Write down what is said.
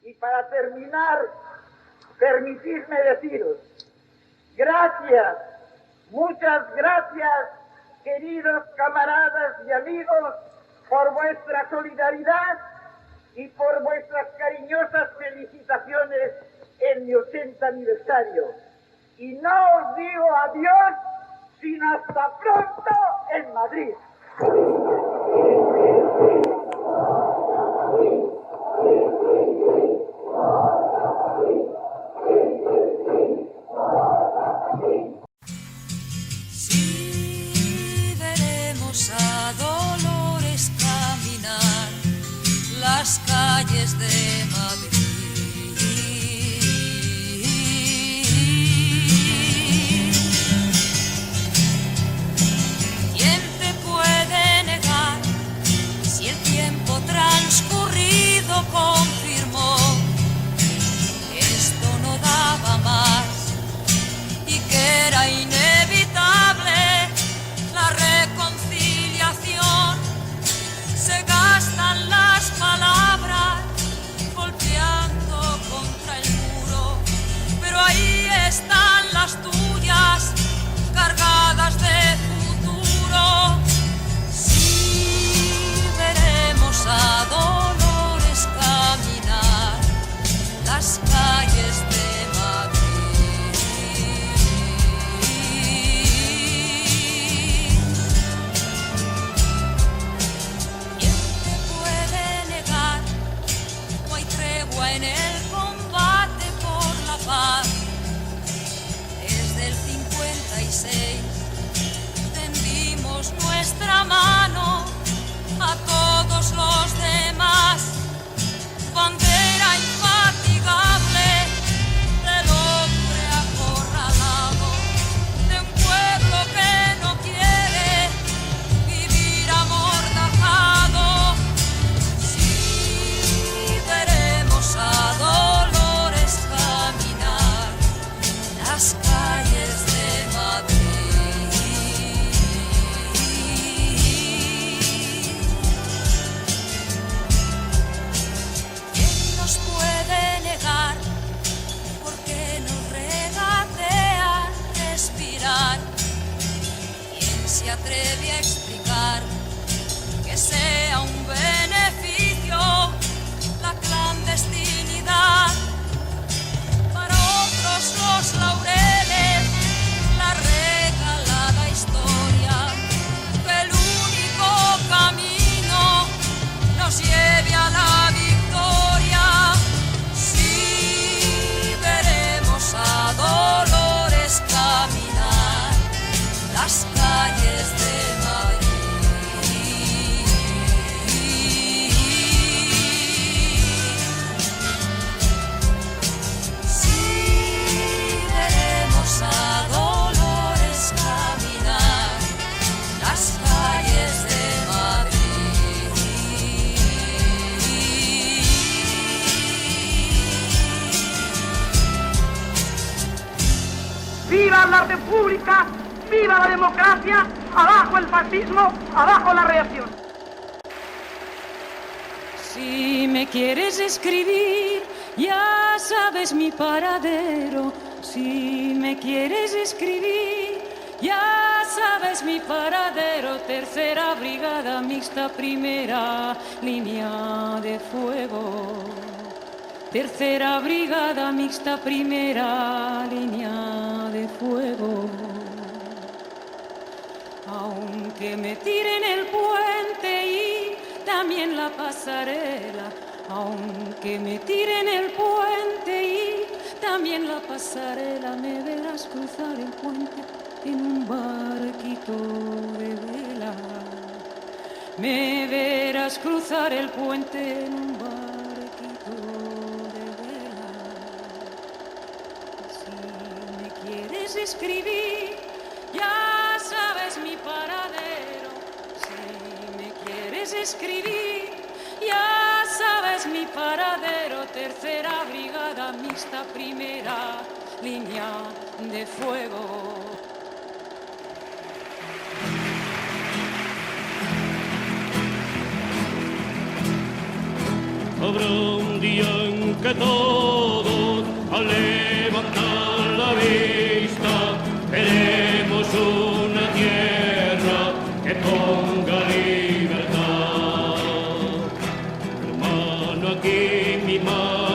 Y para terminar, permitidme deciros, gracias, muchas gracias, queridos camaradas y amigos, por vuestra solidaridad y por vuestras cariñosas felicitaciones en mi 80 aniversario. Y no os digo adiós, sino hasta pronto en Madrid. Sí, veremos a Dolores caminar las calles de Madrid. ¿Quién te puede negar si el tiempo transcurrido confirmó que esto no daba más y que era inevitable la reconciliación? Se gastan las palabras golpeando contra el muro, pero ahí están las tuyas cargadas de futuro. Sí, veremos a Dolores caminar las calles de Madrid. ¿Quién te puede negar? No hay tregua en el combate por la paz. Desde el 56 tendimos nuestra mano a todos los demás. Bandera infatigable del hombre acorralado, de un pueblo que no quiere vivir amordazado. Sí, veremos a Dolores caminar las calles de Madrid. ¿Quién nos puede negar? Porque nos regatea respirar. ¿Quién se atreve a explicar que sea un beneficio la clandestinidad? Para otros los laureles, la regalada historia, que el único camino nos lleve a la victoria. Sí, veremos a Dolores caminar las calles de Madrid. Sí, veremos a Dolores caminar las calles de Madrid. ¡Viva la República! ¡Viva la democracia! ¡Abajo el fascismo! ¡Abajo la reacción! Si me quieres escribir, ya sabes mi paradero. Si me quieres escribir, ya sabes mi paradero. Tercera brigada mixta, primera línea de fuego. Tercera brigada mixta, primera línea de fuego. Aunque me tiren el puente y también la pasarela, aunque me tiren el puente y también la pasarela, me verás cruzar el puente en un barquito de vela. Me verás cruzar el puente en un barquito de vela. Si me quieres escribir, ya sabes mi paradero. Si me quieres escribir, ya sabes mi paradero. Tercera brigada mixta, primera línea de fuego. Habrá un día en que todos, al levantar la vista, veremos una tierra que ponga libertad. Hermano, aquí mi mano